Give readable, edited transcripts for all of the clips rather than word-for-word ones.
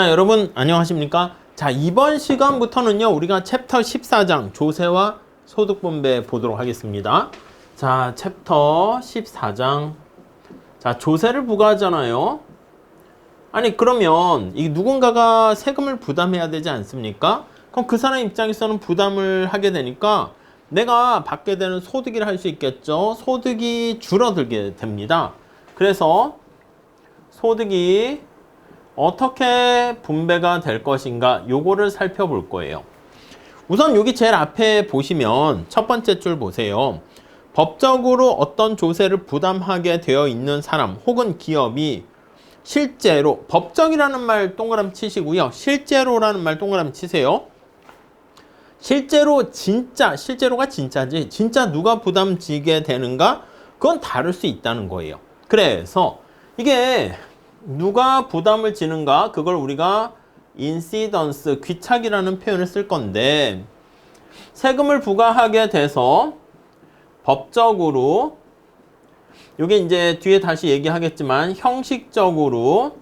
자, 여러분 안녕하십니까? 자, 이번 시간부터는요 우리가 챕터 14장 조세와 소득분배 보도록 하겠습니다. 자, 챕터 14장. 자, 조세를 부과하잖아요. 아니 그러면 이 누군가가 세금을 부담해야 되지 않습니까? 그럼 그 사람 입장에서는 부담을 하게 되니까 내가 받게 되는 소득이라 할 수 있겠죠. 소득이 줄어들게 됩니다. 그래서 소득이 어떻게 분배가 될 것인가 요거를 살펴볼 거예요. 우선 여기 제일 앞에 보시면 첫 번째 줄 보세요. 법적으로 어떤 조세를 부담하게 되어 있는 사람 혹은 기업이 실제로, 법적이라는 말 동그라미 치시고요. 실제로라는 말 동그라미 치세요. 실제로 실제로가 진짜지 진짜 누가 부담지게 되는가? 그건 다를 수 있다는 거예요. 그래서 이게 누가 부담을 지는가? 그걸 우리가 인시던스, 귀착이라는 표현을 쓸 건데 세금을 부과하게 돼서 법적으로 이게 이제 뒤에 다시 얘기하겠지만 형식적으로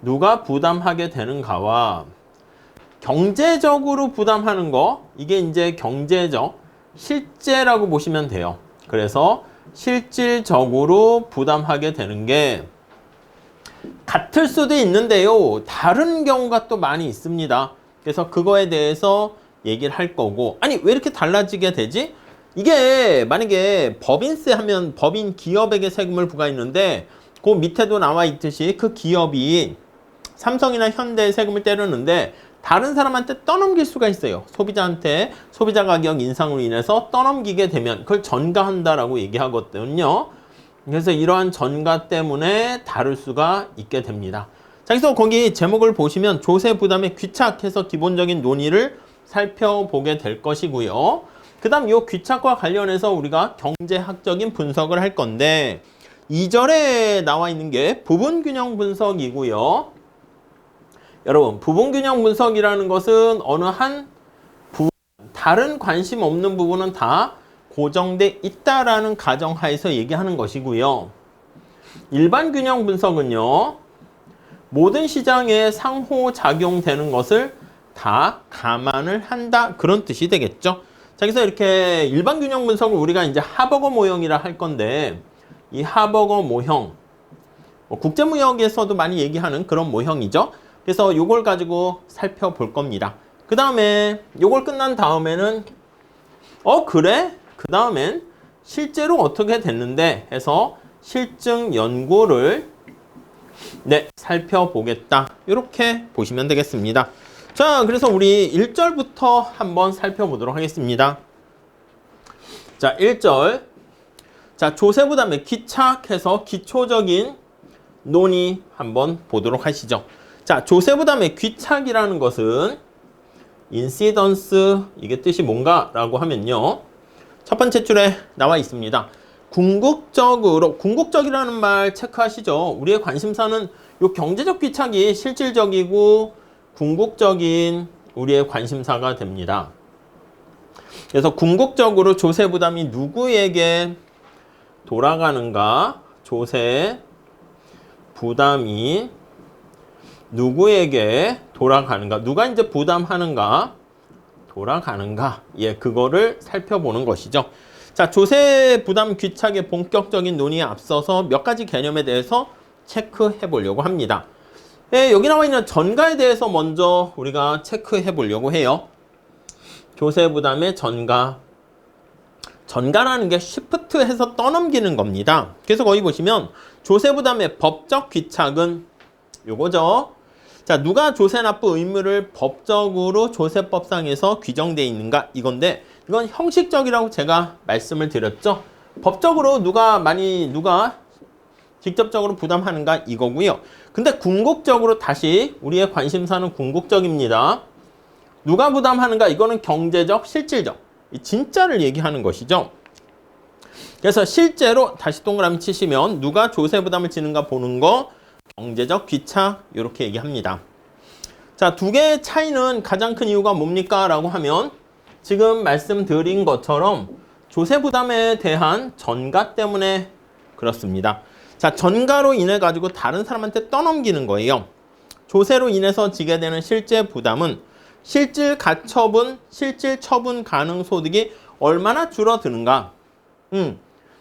누가 부담하게 되는가와 경제적으로 부담하는 거, 이게 이제 경제적, 실제라고 보시면 돼요. 그래서 실질적으로 부담하게 되는 게 같을 수도 있는데요. 다른 경우가 또 많이 있습니다. 그래서 그거에 대해서 얘기를 할 거고, 아니 왜 이렇게 달라지게 되지? 이게 만약에 법인세 하면 법인 기업에게 세금을 부과했는데 그 밑에도 나와 있듯이 그 기업이 삼성이나 현대에 세금을 때리는데 다른 사람한테 떠넘길 수가 있어요. 소비자한테 소비자 가격 인상으로 인해서 떠넘기게 되면 그걸 전가한다라고 얘기하거든요. 그래서 이러한 전가 때문에 다를 수가 있게 됩니다. 자, 그래서 거기 제목을 보시면 조세 부담에 귀착해서 기본적인 논의를 살펴보게 될 것이고요. 그 다음 이 귀착과 관련해서 우리가 경제학적인 분석을 할 건데 2절에 나와 있는 게 부분균형 분석이고요. 여러분, 부분균형 분석이라는 것은 어느 한 부분, 다른 관심 없는 부분은 다 고정돼 있다라는 가정하에서 얘기하는 것이고요. 일반 균형 분석은요, 모든 시장에 상호작용되는 것을 다 감안을 한다, 그런 뜻이 되겠죠. 자, 그래서 이렇게 일반 균형 분석을 우리가 이제 하버거 모형이라 할 건데, 이 하버거 모형, 국제무역에서도 많이 얘기하는 그런 모형이죠. 그래서 이걸 가지고 살펴볼 겁니다. 그 다음에 이걸 끝난 다음에는 그래? 그 다음엔 실제로 어떻게 됐는데 해서 실증 연구를 살펴보겠다. 이렇게 보시면 되겠습니다. 자, 그래서 우리 1절부터 한번 살펴보도록 하겠습니다. 자, 1절. 자, 조세 부담에 귀착해서 기초적인 논의 한번 보도록 하시죠. 자, 조세 부담의 귀착이라는 것은 인시던스, 이게 뜻이 뭔가라고 하면요. 첫 번째 줄에 나와 있습니다. 궁극적이라는 말 체크하시죠. 우리의 관심사는 요 경제적 귀착이 실질적이고 궁극적인 우리의 관심사가 됩니다. 그래서 궁극적으로 조세 부담이 누구에게 돌아가는가? 조세 부담이 누구에게 돌아가는가? 누가 이제 부담하는가? 돌아가는가? 그거를 살펴보는 것이죠. 자, 조세 부담 귀착의 본격적인 논의에 앞서서 몇 가지 개념에 대해서 체크해 보려고 합니다. 여기 나와 있는 전가에 대해서 먼저 우리가 체크해 보려고 해요. 조세 부담의 전가. 전가라는 게 시프트 해서 떠넘기는 겁니다. 그래서 거기 보시면 조세 부담의 법적 귀착은 요거죠. 자, 누가 조세 납부 의무를 법적으로 조세법상에서 규정되어 있는가? 이건데 이건 형식적이라고 제가 말씀을 드렸죠. 법적으로 누가 직접적으로 부담하는가? 이거고요. 근데 궁극적으로 다시 우리의 관심사는 궁극적입니다. 누가 부담하는가? 이거는 경제적, 실질적. 진짜를 얘기하는 것이죠. 그래서 실제로 다시 동그라미 치시면 누가 조세 부담을 지는가 보는 거 경제적 귀착 이렇게 얘기합니다. 자, 두 개의 차이는 가장 큰 이유가 뭡니까? 라고 하면 지금 말씀드린 것처럼 조세 부담에 대한 전가 때문에 그렇습니다. 자, 전가로 인해 가지고 다른 사람한테 떠넘기는 거예요. 조세로 인해서 지게 되는 실제 부담은 실질 가처분, 실질 처분 가능 소득이 얼마나 줄어드는가.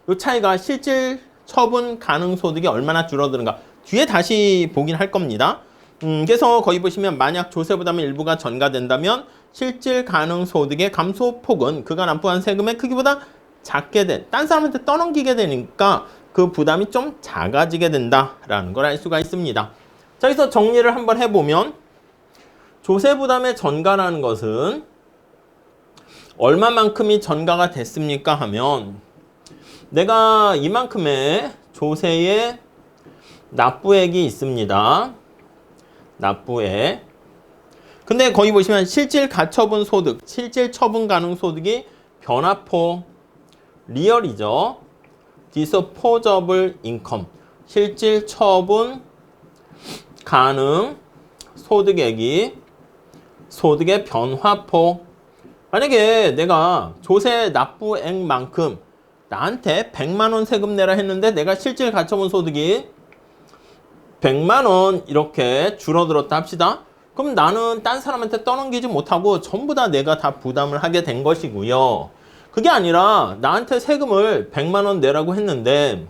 요 차이가 실질 처분 가능 소득이 얼마나 줄어드는가. 뒤에 다시 보긴 할 겁니다. 그래서 거기 보시면 만약 조세 부담의 일부가 전가된다면 실질 가능 소득의 감소폭은 그가 납부한 세금의 크기보다 작게 된, 딴 사람한테 떠넘기게 되니까 그 부담이 좀 작아지게 된다라는 걸 알 수가 있습니다. 자, 여기서 정리를 한번 해보면 조세 부담의 전가라는 것은 얼마만큼이 전가가 됐습니까 하면 내가 이만큼의 조세의 납부액이 있습니다. 납부액. 근데 거기 보시면 실질 가처분 소득, 실질 처분 가능 소득이 변화폭, 리얼이죠. disposable income, 실질 처분 가능 소득액이 소득의 변화폭. 만약에 내가 조세 납부액만큼 나한테 100만 원 세금 내라 했는데 내가 실질 가처분 소득이 100만 원 이렇게 줄어들었다 합시다. 그럼 나는 딴 사람한테 떠넘기지 못하고 전부 다 내가 다 부담을 하게 된 것이고요. 그게 아니라 나한테 세금을 100만 원 내라고 했는데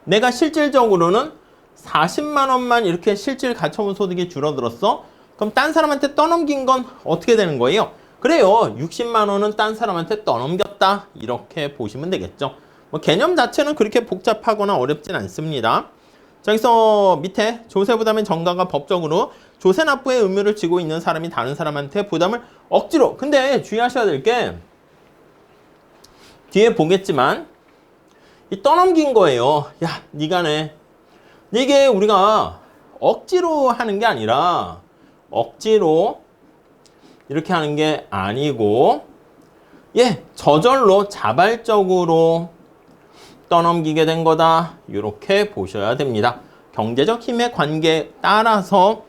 내가 실질적으로는 40만 원만 이렇게 실질 가처분 소득이 줄어들었어? 그럼 딴 사람한테 떠넘긴 건 어떻게 되는 거예요? 그래요. 60만 원은 딴 사람한테 떠넘겼다. 이렇게 보시면 되겠죠. 뭐 개념 자체는 그렇게 복잡하거나 어렵진 않습니다. 자, 여기서 밑에 조세 부담의 전가가 법적으로 조세 납부의 의무를 지고 있는 사람이 다른 사람한테 부담을 억지로. 근데 주의하셔야 될 게 뒤에 보겠지만 이 떠넘긴 거예요. 야, 네가 내. 이게 우리가 억지로 하는 게 아니라 억지로 이렇게 하는 게 아니고 저절로 자발적으로 떠넘기게 된 거다. 이렇게 보셔야 됩니다. 경제적 힘의 관계에 따라서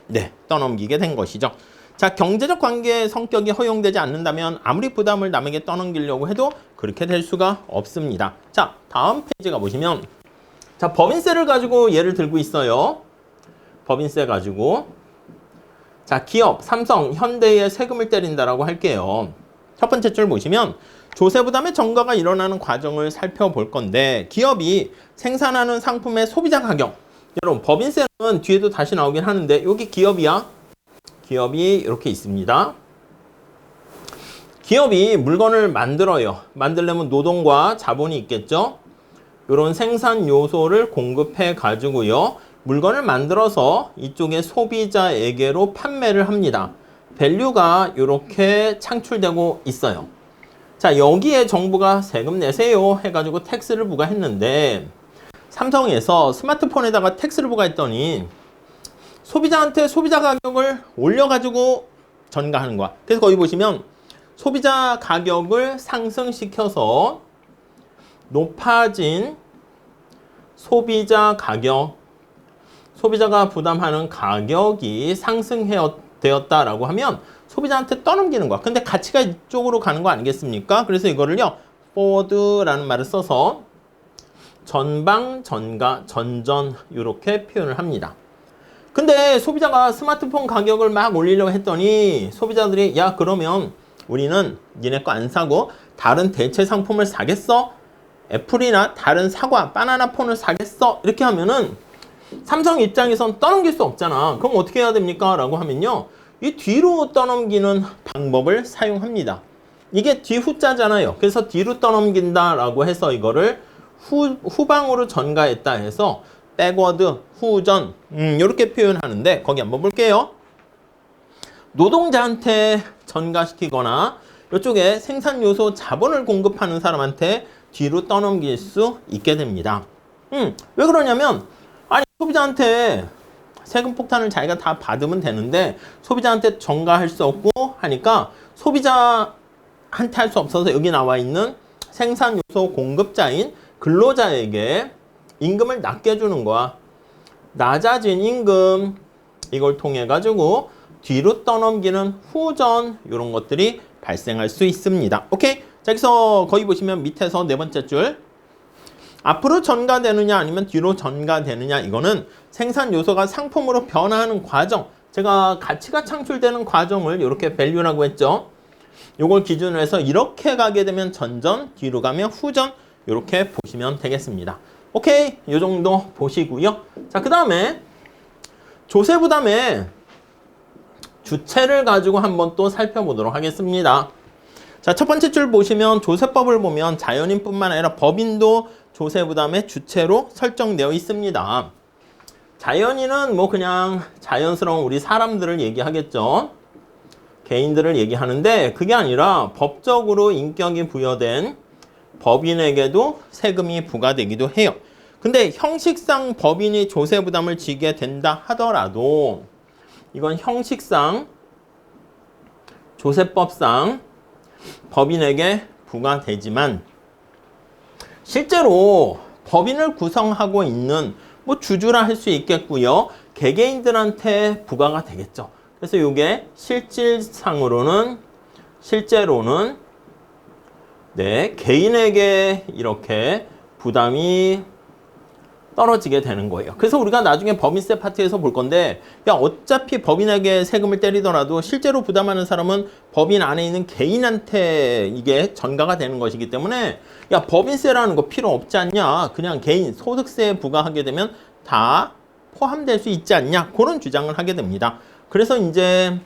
떠넘기게 된 것이죠. 자, 경제적 관계의 성격이 허용되지 않는다면 아무리 부담을 남에게 떠넘기려고 해도 그렇게 될 수가 없습니다. 자, 다음 페이지 가보시면 자, 법인세를 가지고 예를 들고 있어요. 법인세 가지고 자, 기업, 삼성, 현대에 세금을 때린다라고 할게요. 첫 번째 줄 보시면 조세 부담의 전가가 일어나는 과정을 살펴볼 건데 기업이 생산하는 상품의 소비자 가격. 여러분, 법인세는 뒤에도 다시 나오긴 하는데 여기 기업이야. 기업이 이렇게 있습니다. 기업이 물건을 만들어요. 만들려면 노동과 자본이 있겠죠. 이런 생산 요소를 공급해 가지고요. 물건을 만들어서 이쪽에 소비자에게로 판매를 합니다. 밸류가 이렇게 창출되고 있어요. 자, 여기에 정부가 세금 내세요 해가지고 텍스를 부과했는데 삼성에서 스마트폰에다가 텍스를 부과했더니 소비자한테 소비자 가격을 올려가지고 전가하는 거야. 그래서 거기 보시면 소비자 가격을 상승시켜서 높아진 소비자 가격, 소비자가 부담하는 가격이 상승되었다라고 하면 소비자한테 떠넘기는 거야. 근데 가치가 이쪽으로 가는 거 아니겠습니까? 그래서 이거를요, forward라는 말을 써서 전방, 전가, 전전 이렇게 표현을 합니다. 근데 소비자가 스마트폰 가격을 막 올리려고 했더니 소비자들이 야, 그러면 우리는 니네 거 안 사고 다른 대체 상품을 사겠어? 애플이나 다른 사과, 바나나 폰을 사겠어? 이렇게 하면은 삼성 입장에선 떠넘길 수 없잖아. 그럼 어떻게 해야 됩니까? 라고 하면요, 이 뒤로 떠넘기는 방법을 사용합니다. 이게 뒤후자잖아요. 그래서 뒤로 떠넘긴다 라고 해서 이거를 후방으로 전가했다 해서 백워드, 후전 이렇게 표현하는데 거기 한번 볼게요. 노동자한테 전가시키거나 이쪽에 생산 요소 자본을 공급하는 사람한테 뒤로 떠넘길 수 있게 됩니다. 왜 그러냐면 아니 소비자한테 세금 폭탄을 자기가 다 받으면 되는데 소비자한테 전가할 수 없고 하니까 소비자한테 할 수 없어서 여기 나와 있는 생산 요소 공급자인 근로자에게 임금을 낮게 주는 거야. 낮아진 임금 이걸 통해 가지고 뒤로 떠넘기는 후전 이런 것들이 발생할 수 있습니다. 오케이? 자, 여기서 거기 보시면 밑에서 네 번째 줄 앞으로 전가되느냐 아니면 뒤로 전가되느냐 이거는 생산 요소가 상품으로 변화하는 과정 제가 가치가 창출되는 과정을 이렇게 밸류라고 했죠. 요걸 기준으로 해서 이렇게 가게 되면 전전, 뒤로 가면 후전, 이렇게 보시면 되겠습니다. 오케이, 요 정도 보시고요. 자, 그 다음에 조세부담의 주체를 가지고 한번 또 살펴보도록 하겠습니다. 자, 첫 번째 줄 보시면 조세법을 보면 자연인뿐만 아니라 법인도 조세부담의 주체로 설정되어 있습니다. 자연인은 뭐 그냥 자연스러운 우리 사람들을 얘기하겠죠. 개인들을 얘기하는데 그게 아니라 법적으로 인격이 부여된 법인에게도 세금이 부과되기도 해요. 근데 형식상 법인이 조세부담을 지게 된다 하더라도 이건 형식상 조세법상 법인에게 부과되지만 실제로 법인을 구성하고 있는 뭐 주주라 할 수 있겠고요. 개개인들한테 부과가 되겠죠. 그래서 이게 실질로는 네, 개인에게 이렇게 부담이 떨어지게 되는 거예요. 그래서 우리가 나중에 법인세 파트에서 볼 건데 야, 어차피 법인에게 세금을 때리더라도 실제로 부담하는 사람은 법인 안에 있는 개인한테 이게 전가가 되는 것이기 때문에 야, 법인세라는 거 필요 없지 않냐, 그냥 개인 소득세에 부과하게 되면 다 포함될 수 있지 않냐, 그런 주장을 하게 됩니다. 그래서 이제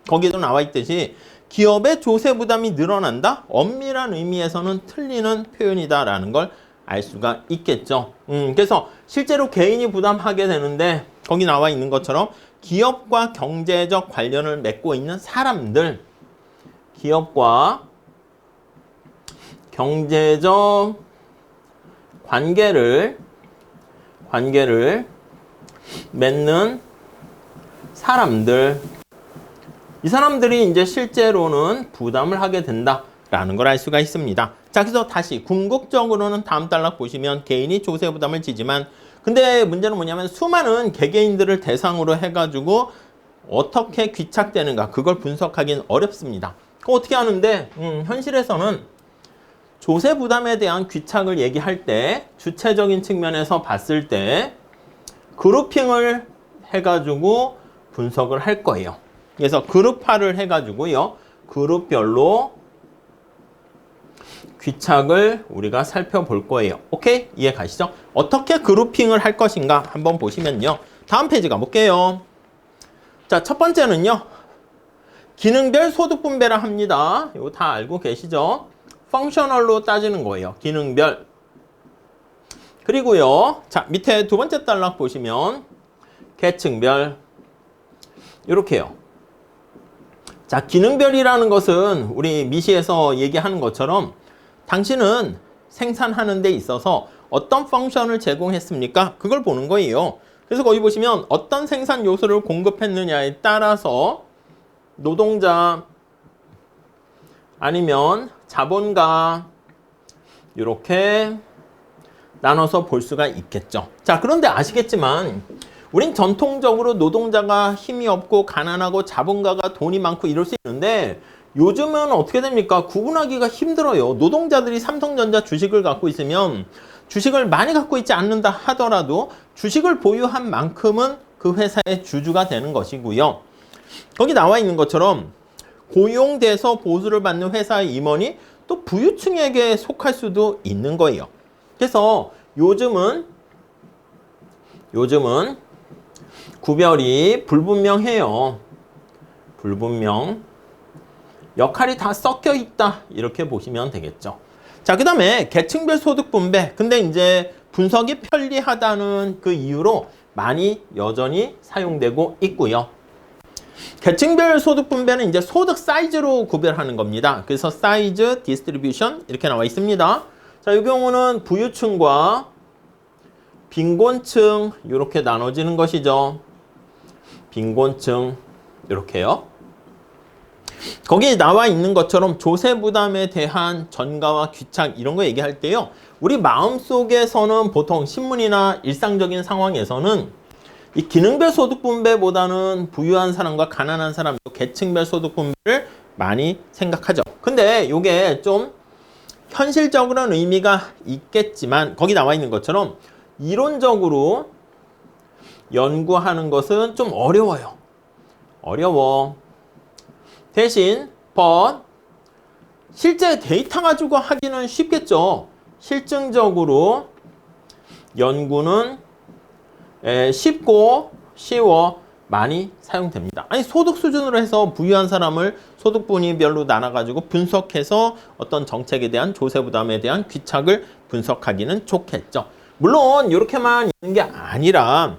거기에도 나와 있듯이 기업의 조세 부담이 늘어난다? 엄밀한 의미에서는 틀리는 표현이다라는 걸 알 수가 있겠죠. 그래서 실제로 개인이 부담하게 되는데 거기 나와 있는 것처럼 기업과 경제적 관련을 맺고 있는 사람들, 기업과 경제적 관계를 맺는 사람들, 이 사람들이 이제 실제로는 부담을 하게 된다라는 걸 알 수가 있습니다. 자, 그래서 다시 궁극적으로는 다음 단락 보시면 개인이 조세 부담을 지지만 근데 문제는 뭐냐면 수많은 개개인들을 대상으로 해가지고 어떻게 귀착되는가 그걸 분석하기는 어렵습니다. 그거 어떻게 하는데 현실에서는 조세 부담에 대한 귀착을 얘기할 때 주체적인 측면에서 봤을 때 그룹핑을 해가지고 분석을 할 거예요. 그래서 그룹화를 해가지고요. 그룹별로 귀착을 우리가 살펴볼 거예요. 오케이? 이해 가시죠? 어떻게 그룹핑을 할 것인가 한번 보시면요. 다음 페이지 가볼게요. 자, 첫 번째는요. 기능별 소득 분배를 합니다. 이거 다 알고 계시죠? 펑셔널로 따지는 거예요. 기능별. 그리고요. 자, 밑에 두 번째 단락 보시면 계층별. 이렇게요. 자, 기능별이라는 것은 우리 미시에서 얘기하는 것처럼 당신은 생산하는 데 있어서 어떤 펑션을 제공했습니까? 그걸 보는 거예요. 그래서 거기 보시면 어떤 생산 요소를 공급했느냐에 따라서 노동자 아니면 자본가 이렇게 나눠서 볼 수가 있겠죠. 자, 그런데 아시겠지만 우린 전통적으로 노동자가 힘이 없고 가난하고 자본가가 돈이 많고 이럴 수 있는데 요즘은 어떻게 됩니까? 구분하기가 힘들어요. 노동자들이 삼성전자 주식을 갖고 있으면 주식을 많이 갖고 있지 않는다 하더라도 주식을 보유한 만큼은 그 회사의 주주가 되는 것이고요. 거기 나와 있는 것처럼 고용돼서 보수를 받는 회사의 임원이 또 부유층에게 속할 수도 있는 거예요. 그래서 요즘은 구별이 불분명해요. 불분명. 역할이 다 섞여 있다. 이렇게 보시면 되겠죠. 자, 그 다음에 계층별 소득 분배. 근데 이제 분석이 편리하다는 그 이유로 많이 여전히 사용되고 있고요. 계층별 소득 분배는 이제 소득 사이즈로 구별하는 겁니다. 그래서 사이즈, 디스트리뷰션 이렇게 나와 있습니다. 자, 이 경우는 부유층과 빈곤층 이렇게 나눠지는 것이죠. 빈곤층 이렇게요. 거기에 나와 있는 것처럼 조세 부담에 대한 전가와 귀착 이런 거 얘기할 때요. 우리 마음속에서는 보통 신문이나 일상적인 상황에서는 이 기능별 소득 분배보다는 부유한 사람과 가난한 사람 계층별 소득 분배를 많이 생각하죠. 근데 이게 좀 현실적으로는 의미가 있겠지만 거기 나와 있는 것처럼 이론적으로 연구하는 것은 좀 어려워요. 어려워. 대신 but 실제 데이터 가지고 하기는 쉽겠죠. 실증적으로 연구는 쉽고 쉬워 많이 사용됩니다. 아니 소득 수준으로 해서 부유한 사람을 소득 분위별로 나눠가지고 분석해서 어떤 정책에 대한 조세 부담에 대한 귀착을 분석하기는 좋겠죠. 물론 이렇게만 있는 게 아니라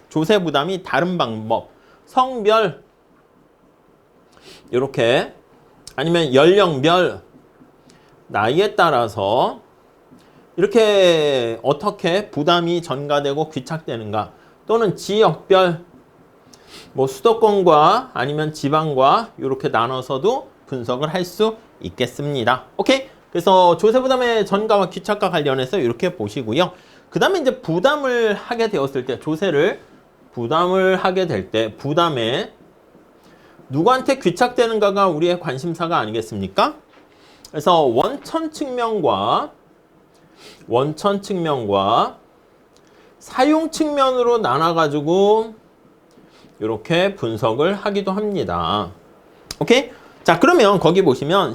조세 부담이 다른 방법, 성별 이렇게 아니면 연령별, 나이에 따라서 이렇게 어떻게 부담이 전가되고 귀착되는가 또는 지역별 뭐 수도권과 아니면 지방과 이렇게 나눠서도 분석을 할 수 있겠습니다. 오케이? 그래서 조세 부담의 전가와 귀착과 관련해서 이렇게 보시고요. 그 다음에 이제 부담을 하게 되었을 때 조세를 부담을 하게 될 때 부담에 누구한테 귀착되는가가 우리의 관심사가 아니겠습니까? 그래서 원천 측면과 사용 측면으로 나눠가지고 이렇게 분석을 하기도 합니다. 오케이? 자, 그러면 거기 보시면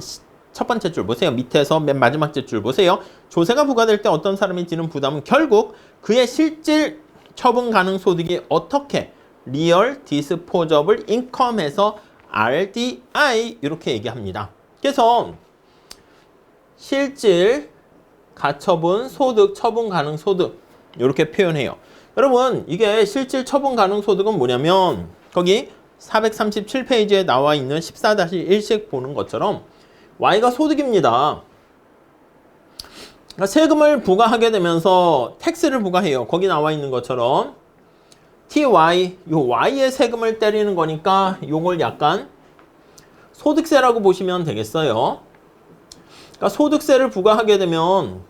첫 번째 줄 보세요. 밑에서 맨 마지막 줄 보세요. 조세가 부과될 때 어떤 사람이 지는 부담은 결국 그의 실질 처분 가능 소득이 어떻게 리얼 디스포저블 인컴에서 RDI 이렇게 얘기합니다. 그래서 실질 가처분 소득, 처분 가능 소득 이렇게 표현해요. 여러분 이게 실질 처분 가능 소득은 뭐냐면 거기 437페이지에 나와 있는 14-1식 보는 것처럼 Y가 소득입니다. 그러니까 세금을 부과하게 되면서 텍스를 부과해요. 거기 나와 있는 것처럼 TY, 요 Y의 세금을 때리는 거니까 요걸 약간 소득세라고 보시면 되겠어요. 그러니까 소득세를 부과하게 되면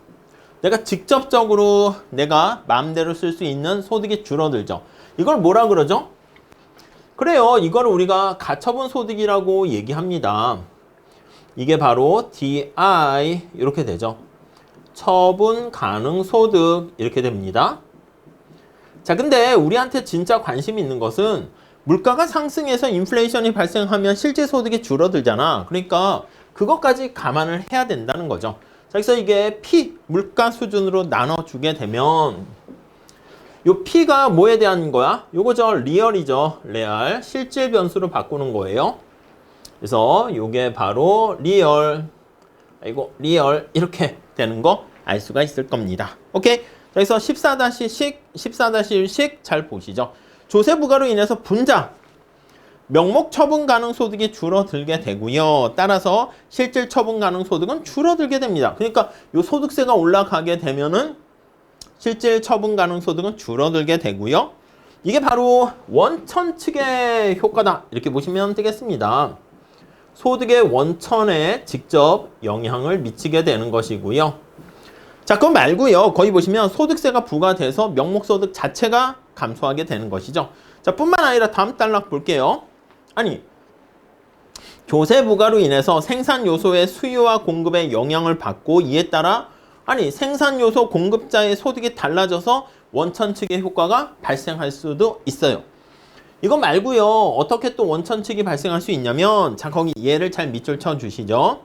내가 직접적으로 내가 마음대로 쓸 수 있는 소득이 줄어들죠. 이걸 뭐라 그러죠? 그래요. 이걸 우리가 가처분 소득이라고 얘기합니다. 이게 바로 DI 이렇게 되죠. 처분 가능 소득 이렇게 됩니다. 자, 근데 우리한테 진짜 관심 있는 것은 물가가 상승해서 인플레이션이 발생하면 실제 소득이 줄어들잖아. 그러니까 그것까지 감안을 해야 된다는 거죠. 자, 그래서 이게 P, 물가 수준으로 나눠주게 되면 요 P가 뭐에 대한 거야? 요거죠. 리얼이죠. 레알. 실질 변수로 바꾸는 거예요. 그래서 요게 바로 리얼. 리얼. 이렇게 되는 거 알 수가 있을 겁니다. 오케이? 그래서 14-1식 잘 보시죠. 조세 부과로 인해서 분자, 명목 처분 가능 소득이 줄어들게 되고요. 따라서 실질 처분 가능 소득은 줄어들게 됩니다. 그러니까 요 소득세가 올라가게 되면은 실질 처분 가능 소득은 줄어들게 되고요. 이게 바로 원천 측의 효과다. 이렇게 보시면 되겠습니다. 소득의 원천에 직접 영향을 미치게 되는 것이고요. 자, 그거 말고요. 거기 보시면 소득세가 부과돼서 명목소득 자체가 감소하게 되는 것이죠. 자, 뿐만 아니라 다음 단락 볼게요. 아니, 조세 부과로 인해서 생산 요소의 수요와 공급에 영향을 받고 이에 따라 아니 생산 요소 공급자의 소득이 달라져서 원천 측의 효과가 발생할 수도 있어요. 이거 말고요. 어떻게 또 원천 측이 발생할 수 있냐면 자, 거기 예를 잘 밑줄 쳐 주시죠.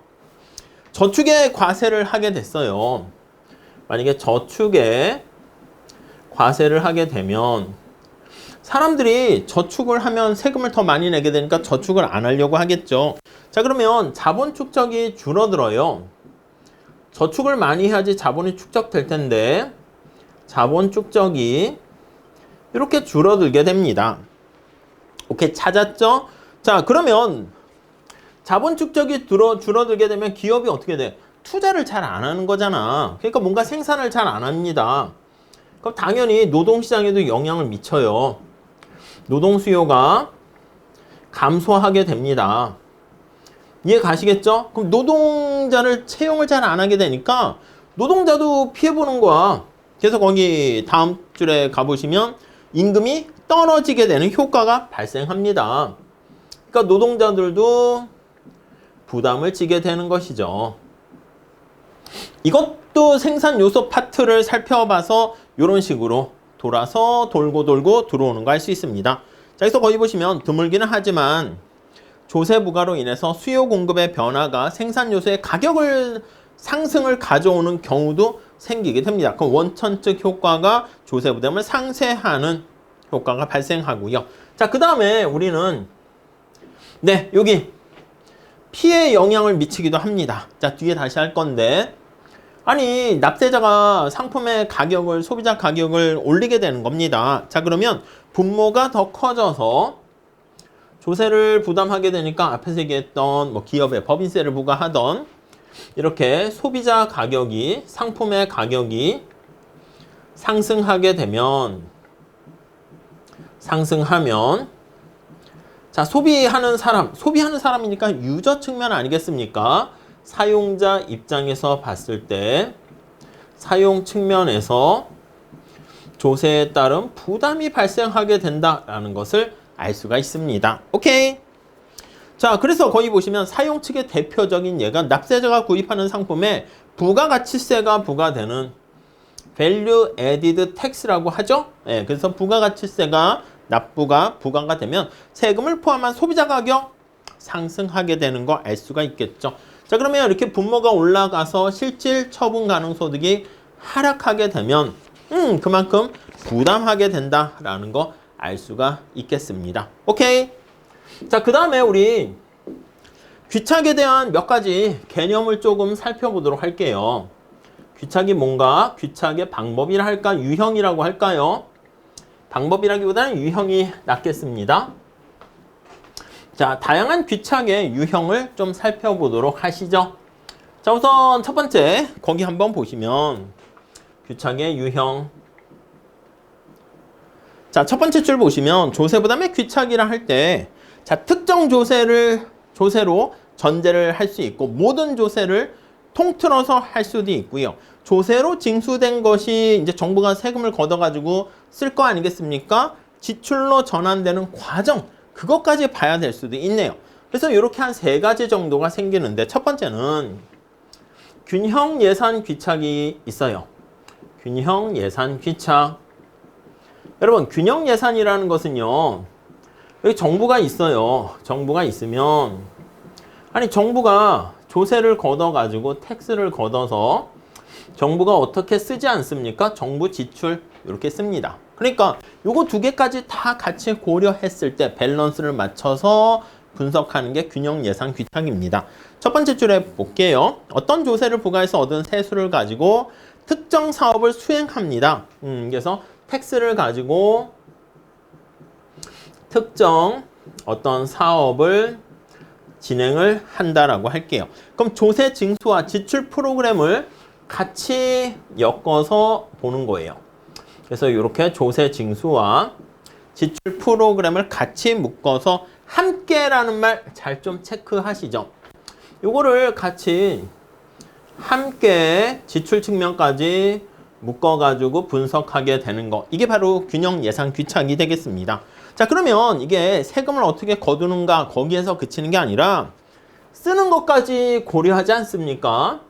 저축에 과세를 하게 됐어요. 만약에 저축에 과세를 하게 되면 사람들이 저축을 하면 세금을 더 많이 내게 되니까 저축을 안 하려고 하겠죠. 자, 그러면 자본 축적이 줄어들어요. 저축을 많이 해야지 자본이 축적될 텐데 자본 축적이 이렇게 줄어들게 됩니다. 오케이, 찾았죠? 자, 그러면 자본 축적이 줄어들게 되면 기업이 어떻게 돼? 투자를 잘 안 하는 거잖아. 그러니까 뭔가 생산을 잘 안 합니다. 그럼 당연히 노동시장에도 영향을 미쳐요. 노동 수요가 감소하게 됩니다. 이해 가시겠죠? 그럼 노동자를 채용을 잘 안 하게 되니까 노동자도 피해보는 거야. 그래서 거기 다음 줄에 가보시면 임금이 떨어지게 되는 효과가 발생합니다. 그러니까 노동자들도 부담을 지게 되는 것이죠. 이것도 생산 요소 파트를 살펴봐서 이런 식으로 돌아서 돌고 들어오는 거 할 수 있습니다. 자, 여기서 거기 보시면 드물기는 하지만 조세 부과로 인해서 수요 공급의 변화가 생산 요소의 가격을 상승을 가져오는 경우도 생기게 됩니다. 그럼 원천적 효과가 조세 부담을 상쇄하는 효과가 발생하고요. 자, 그 다음에 우리는 여기 피해 영향을 미치기도 합니다. 자, 뒤에 다시 할 건데, 아니 납세자가 상품의 가격을, 소비자 가격을 올리게 되는 겁니다. 자, 그러면 분모가 더 커져서 조세를 부담하게 되니까 앞에서 얘기했던 뭐 기업에 법인세를 부과하던 이렇게 소비자 가격이, 상품의 가격이 상승하면 자, 소비하는 사람이니까 유저 측면 아니겠습니까? 사용자 입장에서 봤을 때 사용 측면에서 조세에 따른 부담이 발생하게 된다라는 것을 알 수가 있습니다. 오케이. 자, 그래서 거기 보시면 사용 측의 대표적인 예가 납세자가 구입하는 상품에 부가가치세가 부과되는 Value Added Tax라고 하죠. 그래서 부가가치세가 납부가 부과가 되면 세금을 포함한 소비자 가격 상승하게 되는 거 알 수가 있겠죠. 자, 그러면 이렇게 분모가 올라가서 실질 처분 가능 소득이 하락하게 되면 그만큼 부담하게 된다라는 거 알 수가 있겠습니다. 오케이. 자, 그 다음에 우리 귀착에 대한 몇 가지 개념을 조금 살펴보도록 할게요. 귀착이 뭔가, 귀착의 방법이라 할까, 유형이라고 할까요? 방법이라기보다는 유형이 낫겠습니다. 자, 다양한 귀착의 유형을 좀 살펴보도록 하시죠. 자, 우선 첫 번째, 거기 한번 보시면 귀착의 유형. 자, 첫 번째 줄 보시면 조세부담의 귀착이라 할 때, 자, 특정 조세로 전제를 할 수 있고 모든 조세를 통틀어서 할 수도 있고요. 조세로 징수된 것이 이제 정부가 세금을 걷어가지고 쓸 거 아니겠습니까? 지출로 전환되는 과정, 그것까지 봐야 될 수도 있네요. 그래서 이렇게 한 3가지 정도가 생기는데, 첫 번째는 균형 예산 귀착이 있어요. 균형 예산 귀착. 여러분, 균형 예산이라는 것은요, 여기 정부가 있어요. 정부가 있으면, 아니 정부가 조세를 걷어가지고 텍스를 걷어서 정부가 어떻게 쓰지 않습니까? 정부 지출 이렇게 씁니다. 그러니까 요거 2개까지 다 같이 고려했을 때 밸런스를 맞춰서 분석하는 게 균형 예산 귀착입니다. 첫 번째 줄에 볼게요. 어떤 조세를 부과해서 얻은 세수를 가지고 특정 사업을 수행합니다. 그래서 텍스를 가지고 특정 어떤 사업을 진행을 한다라고 할게요. 그럼 조세 징수와 지출 프로그램을 같이 엮어서 보는 거예요. 그래서 이렇게 조세 징수와 지출 프로그램을 같이 묶어서 함께라는 말 잘 좀 체크하시죠. 요거를 같이 함께 지출 측면까지 묶어가지고 분석하게 되는 거, 이게 바로 균형 예산 귀착이 되겠습니다. 자, 그러면 이게 세금을 어떻게 거두는가 거기에서 그치는 게 아니라 쓰는 것까지 고려하지 않습니까?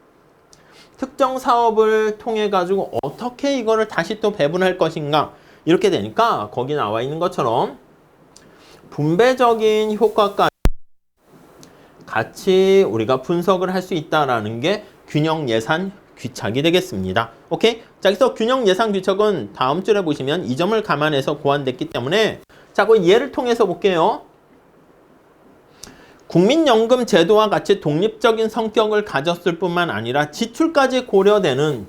특정 사업을 통해 가지고 어떻게 이거를 다시 또 배분할 것인가, 이렇게 되니까 거기 나와 있는 것처럼 분배적인 효과까지 같이 우리가 분석을 할 수 있다라는 게 균형 예산 귀착이 되겠습니다. 오케이? 자, 그래서 균형 예산 귀착은 다음 줄에 보시면 이 점을 감안해서 고안됐기 때문에, 자, 그 예를 통해서 볼게요. 국민연금 제도와 같이 독립적인 성격을 가졌을 뿐만 아니라 지출까지 고려되는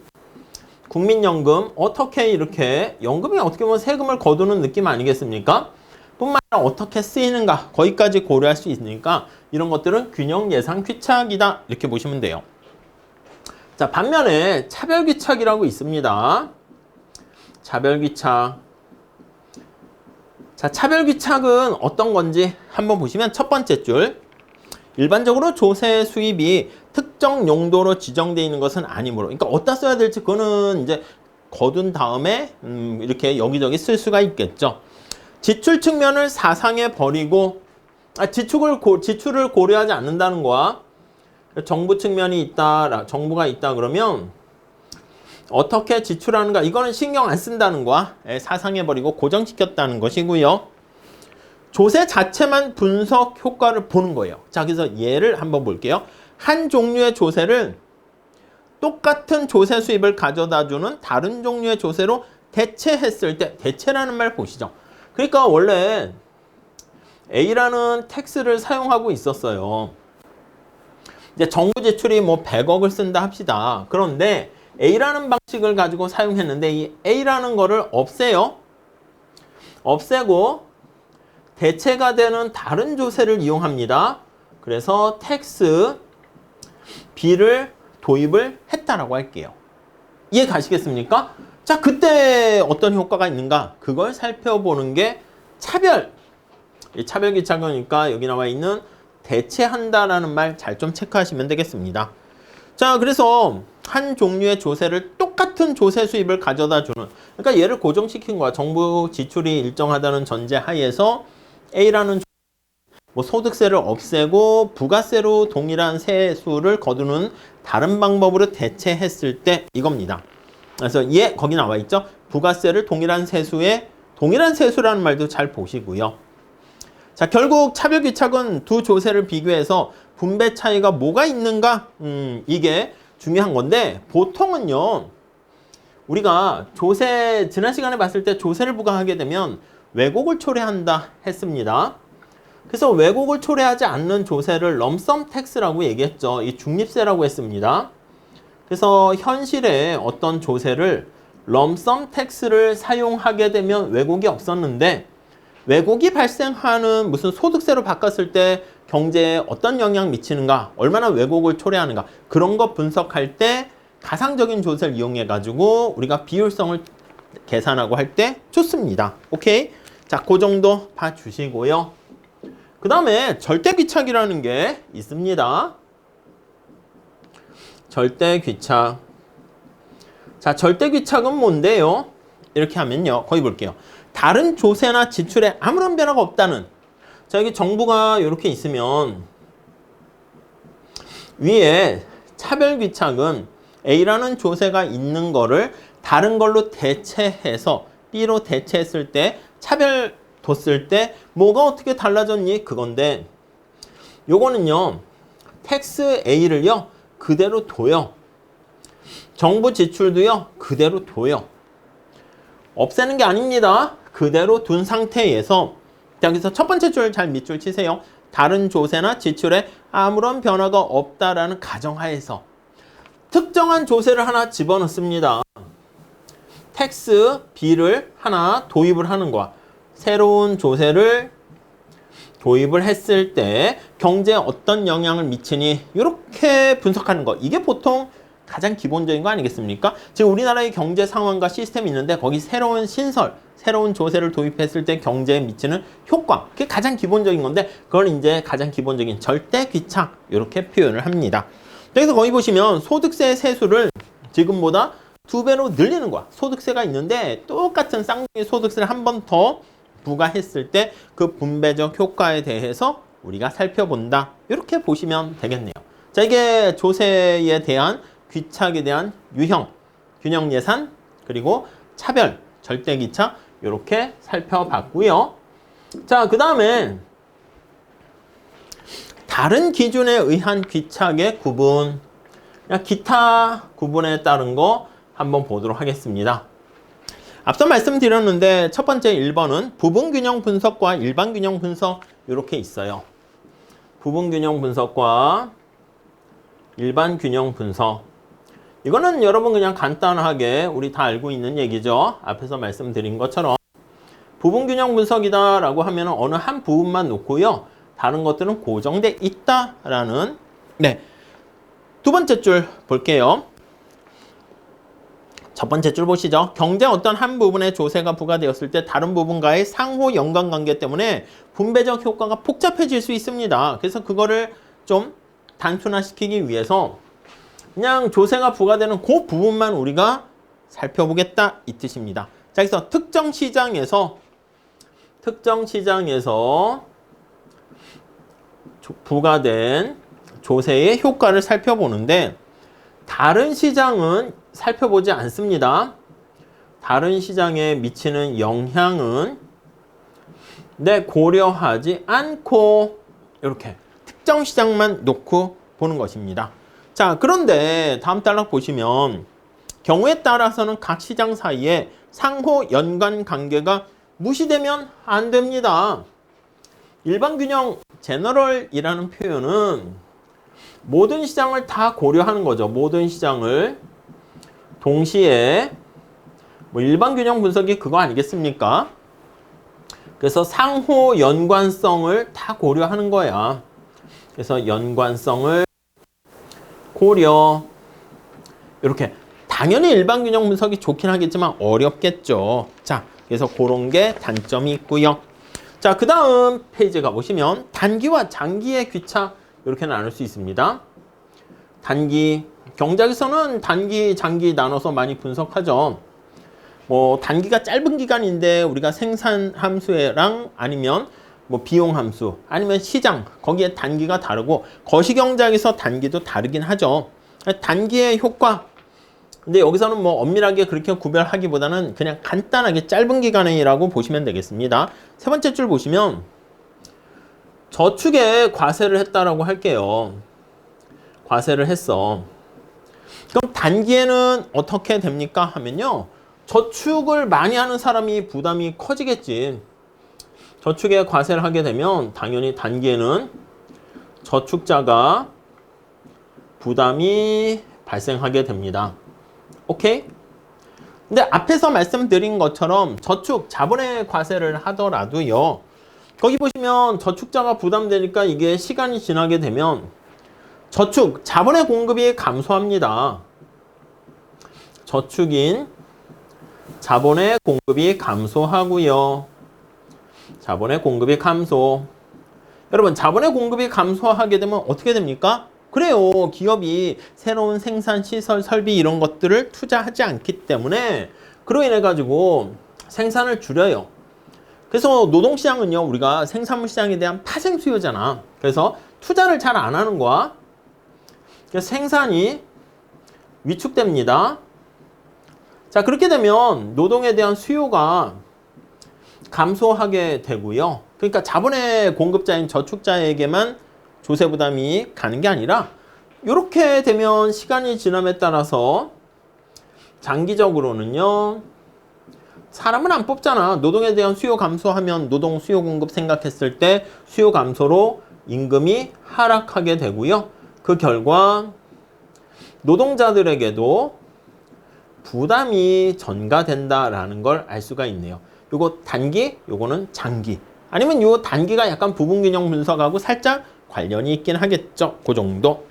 국민연금, 어떻게 이렇게 연금이 어떻게 보면 세금을 거두는 느낌 아니겠습니까? 뿐만 아니라 어떻게 쓰이는가 거기까지 고려할 수 있으니까 이런 것들은 균형 예산 귀착이다, 이렇게 보시면 돼요. 자, 반면에 차별귀착이라고 있습니다. 차별귀착. 자, 차별귀착은 어떤 건지 한번 보시면 첫 번째 줄. 일반적으로 조세 수입이 특정 용도로 지정되어 있는 것은 아니므로, 그러니까 어디다 써야 될지 그거는 이제 거둔 다음에 이렇게 여기저기 쓸 수가 있겠죠. 지출 측면을 사상에 버리고, 지출을 고려하지 않는다는 거야. 정부 측면이 있다, 정부가 있다 그러면 어떻게 지출하는가, 이거는 신경 안 쓴다는 거야. 사상해 버리고 고정시켰다는 것이고요. 조세 자체만 분석 효과를 보는 거예요. 자, 그래서 예를 한번 볼게요. 한 종류의 조세를 똑같은 조세 수입을 가져다 주는 다른 종류의 조세로 대체했을 때, 대체라는 말 보시죠. 그러니까 원래 A라는 텍스를 사용하고 있었어요. 이제 정부 지출이 뭐 100억을 쓴다 합시다. 그런데 A라는 방식을 가지고 사용했는데 이 A라는 거를 없애요. 없애고 대체가 되는 다른 조세를 이용합니다. 그래서 텍스 B를 도입을 했다라고 할게요. 이해 가시겠습니까? 자, 그때 어떤 효과가 있는가? 그걸 살펴보는 게 차별. 이 차별 귀착이니까 여기 나와 있는 대체한다라는 말 잘 좀 체크하시면 되겠습니다. 자, 그래서 한 종류의 조세를 똑같은 조세 수입을 가져다 주는, 그러니까 얘를 고정시킨 거야. 정부 지출이 일정하다는 전제 하에서 A라는 뭐 소득세를 없애고 부가세로 동일한 세수를 거두는 다른 방법으로 대체했을 때 이겁니다. 그래서 얘 거기 나와 있죠. 부가세를 동일한 세수에, 동일한 세수라는 말도 잘 보시고요. 자, 결국 차별귀착은 두 조세를 비교해서 분배 차이가 뭐가 있는가? 이게 중요한 건데, 보통은요, 우리가 조세, 지난 시간에 봤을 때 조세를 부과하게 되면 왜곡을 초래한다 했습니다. 그래서 왜곡을 초래하지 않는 조세를 럼썸 텍스라고 얘기했죠. 이 중립세라고 했습니다. 그래서 현실에 어떤 조세를 럼썸 텍스를 사용하게 되면 왜곡이 없었는데, 왜곡이 발생하는 무슨 소득세로 바꿨을 때 경제에 어떤 영향 미치는가, 얼마나 왜곡을 초래하는가, 그런 거 분석할 때 가상적인 조세를 이용해 가지고 우리가 비율성을 계산하고 할 때 좋습니다. 오케이? 자, 그 정도 봐주시고요. 그 다음에 절대귀착이라는 게 있습니다. 절대귀착. 자, 절대귀착은 뭔데요? 이렇게 하면요, 거기 볼게요. 다른 조세나 지출에 아무런 변화가 없다는. 자, 여기 정부가 이렇게 있으면 위에 차별귀착은 A라는 조세가 있는 거를 다른 걸로 대체해서 B로 대체했을 때, 차별 뒀을 때 뭐가 어떻게 달라졌니? 그건데 요거는요, 텍스 A를요 그대로 둬요. 정부 지출도요 그대로 둬요. 없애는 게 아닙니다. 그대로 둔 상태에서, 자, 여기서 첫 번째 줄 잘 밑줄 치세요. 다른 조세나 지출에 아무런 변화가 없다라는 가정하에서 특정한 조세를 하나 집어넣습니다. 텍스 B를 하나 도입을 하는 거야. 새로운 조세를 도입을 했을 때 경제에 어떤 영향을 미치니, 이렇게 분석하는 거. 이게 보통 가장 기본적인 거 아니겠습니까? 지금 우리나라의 경제 상황과 시스템이 있는데 거기 새로운 신설, 새로운 조세를 도입했을 때 경제에 미치는 효과, 그게 가장 기본적인 건데 그걸 이제 가장 기본적인 절대귀착, 이렇게 표현을 합니다. 그래서 거기 보시면 소득세 세수를 지금보다 2배로 늘리는 거야. 소득세가 있는데 똑같은 쌍둥이 소득세를 한 번 더 부과했을 때 그 분배적 효과에 대해서 우리가 살펴본다. 이렇게 보시면 되겠네요. 자, 이게 조세에 대한 귀착에 대한 유형, 균형 예산, 그리고 차별, 절대귀착 이렇게 살펴봤고요. 자, 그 다음에 다른 기준에 의한 귀착의 구분, 기타 구분에 따른 거 한번 보도록 하겠습니다. 앞서 말씀드렸는데 첫 번째 1번은 부분균형 분석과 일반균형 분석 이렇게 있어요. 부분균형 분석과 일반균형 분석. 이거는 여러분 그냥 간단하게 우리 다 알고 있는 얘기죠. 앞에서 말씀드린 것처럼 부분균형 분석이다 라고 하면 어느 한 부분만 놓고요, 다른 것들은 고정돼 있다라는. 네, 두 번째 줄 볼게요. 첫 번째 줄 보시죠. 경제 어떤 한 부분에 조세가 부과되었을 때 다른 부분과의 상호 연관관계 때문에 분배적 효과가 복잡해질 수 있습니다. 그래서 그거를 좀 단순화시키기 위해서 그냥 조세가 부과되는 그 부분만 우리가 살펴보겠다 이 뜻입니다. 자, 그래서 특정 시장에서 부과된 조세의 효과를 살펴보는데 다른 시장은 살펴보지 않습니다. 다른 시장에 미치는 영향은 고려하지 않고 이렇게 특정 시장만 놓고 보는 것입니다. 자, 그런데 다음 단락 보시면 경우에 따라서는 각 시장 사이에 상호 연관 관계가 무시되면 안 됩니다. 일반균형 제너럴이라는 표현은 모든 시장을 다 고려하는 거죠. 모든 시장을 동시에 일반균형 분석이 그거 아니겠습니까? 그래서 상호 연관성을 다 고려하는 거야. 그래서 연관성을 고려. 이렇게 당연히 일반균형 분석이 좋긴 하겠지만 어렵겠죠. 자, 그래서 그런 게 단점이 있고요. 자, 그 다음 페이지 가보시면 단기와 장기의 귀차 이렇게 나눌 수 있습니다. 단기, 경제학에서는 단기, 장기 나눠서 많이 분석하죠. 단기가 짧은 기간인데 우리가 생산 함수랑 아니면 비용 함수 아니면 시장 거기에 단기가 다르고 거시경제학에서 단기도 다르긴 하죠. 단기의 효과. 근데 여기서는 엄밀하게 그렇게 구별하기보다는 그냥 간단하게 짧은 기간이라고 보시면 되겠습니다. 세 번째 줄 보시면 저축에 과세를 했다라고 할게요. 과세를 했어. 그럼 단기에는 어떻게 됩니까? 하면요. 저축을 많이 하는 사람이 부담이 커지겠지. 저축에 과세를 하게 되면 당연히 단기에는 저축자가 부담이 발생하게 됩니다. 오케이? 근데 앞에서 말씀드린 것처럼 저축, 자본의 과세를 하더라도요. 거기 보시면 저축자가 부담되니까 이게 시간이 지나게 되면 저축, 자본의 공급이 감소합니다. 저축인 자본의 공급이 감소하고요. 자본의 공급이 감소. 여러분, 자본의 공급이 감소하게 되면 어떻게 됩니까? 그래요. 기업이 새로운 생산, 시설, 설비 이런 것들을 투자하지 않기 때문에 그로 인해 가지고 생산을 줄여요. 그래서 노동시장은요. 우리가 생산물 시장에 대한 파생 수요잖아. 그래서 투자를 잘 안 하는 거야. 그래서 생산이 위축됩니다. 자, 그렇게 되면 노동에 대한 수요가 감소하게 되고요. 그러니까 자본의 공급자인 저축자에게만 조세 부담이 가는 게 아니라 이렇게 되면 시간이 지남에 따라서 장기적으로는요. 사람은 안 뽑잖아. 노동에 대한 수요 감소하면 노동 수요 공급 생각했을 때 수요 감소로 임금이 하락하게 되고요. 그 결과 노동자들에게도 부담이 전가된다라는 걸 알 수가 있네요. 요거 단기, 요거는 장기. 아니면 요 단기가 약간 부분균형 분석하고 살짝 관련이 있긴 하겠죠. 그 정도.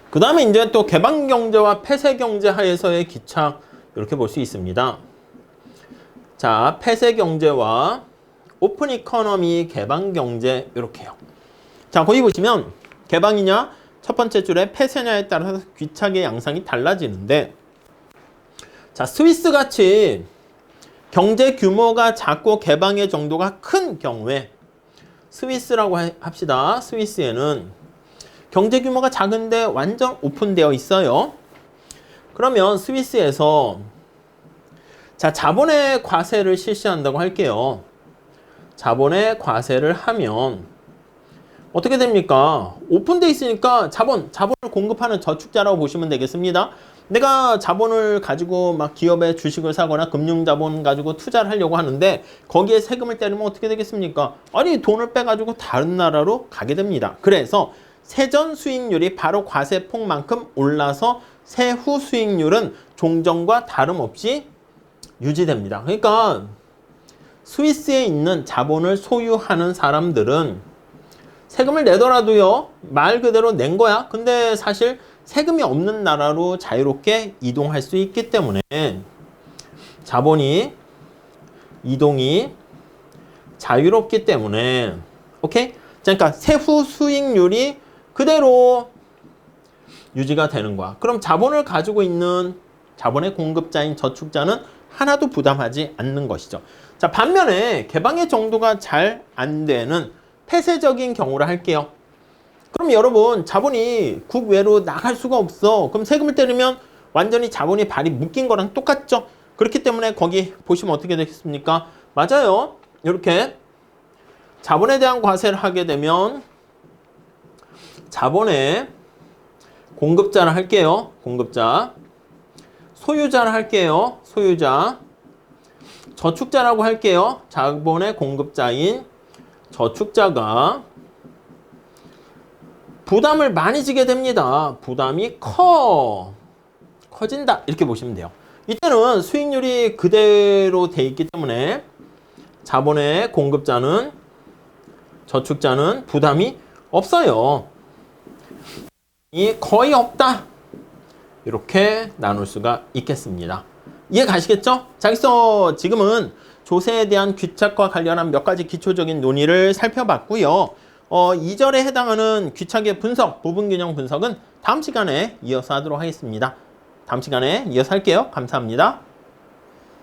그 다음에 이제 또 개방경제와 폐쇄경제 하에서의 기차 이렇게 볼 수 있습니다. 자, 폐쇄경제와 오픈 이코노미 개방경제 이렇게요. 자, 거기 보시면 개방이냐 첫 번째 줄에 폐쇄냐에 따라서 귀착의 양상이 달라지는데 자, 스위스 같이 경제 규모가 작고 개방의 정도가 큰 경우에 스위스라고 합시다. 스위스에는 경제 규모가 작은데 완전 오픈되어 있어요. 그러면 스위스에서 자, 자본의 과세를 실시한다고 할게요. 자본의 과세를 하면 어떻게 됩니까? 오픈되어 있으니까 자본을 공급하는 저축자라고 보시면 되겠습니다. 내가 자본을 가지고 막 기업에 주식을 사거나 금융자본 가지고 투자를 하려고 하는데 거기에 세금을 떼면 어떻게 되겠습니까? 아니, 돈을 빼가지고 다른 나라로 가게 됩니다. 그래서 세전 수익률이 바로 과세폭만큼 올라서 세후 수익률은 종전과 다름없이 유지됩니다. 그러니까 스위스에 있는 자본을 소유하는 사람들은 세금을 내더라도요, 말 그대로 낸 거야. 근데 사실 세금이 없는 나라로 자유롭게 이동할 수 있기 때문에 자본이 이동이 자유롭기 때문에 오케이? 그러니까 세후 수익률이 그대로 유지가 되는 거야. 그럼 자본을 가지고 있는 자본의 공급자인 저축자는 하나도 부담하지 않는 것이죠. 자, 반면에 개방의 정도가 잘 안 되는 폐쇄적인 경우를 할게요. 그럼 여러분, 자본이 국외로 나갈 수가 없어. 그럼 세금을 떼려면 완전히 자본이 발이 묶인 거랑 똑같죠. 그렇기 때문에 거기 보시면 어떻게 되겠습니까? 맞아요. 이렇게 자본에 대한 과세를 하게 되면 자본의 공급자를 할게요. 공급자. 소유자를 할게요. 소유자. 저축자라고 할게요. 자본의 공급자인 저축자가 부담을 많이 지게 됩니다. 부담이 커진다. 이렇게 보시면 돼요. 이때는 수익률이 그대로 돼 있기 때문에 자본의 공급자는 저축자는 부담이 없어요. 이 거의 없다. 이렇게 나눌 수가 있겠습니다. 이해 가시겠죠? 자, 그래서 지금은 조세에 대한 귀착과 관련한 몇 가지 기초적인 논의를 살펴봤고요. 2절에 해당하는 귀착의 분석, 부분균형 분석은 다음 시간에 이어서 하도록 하겠습니다. 다음 시간에 이어서 할게요. 감사합니다.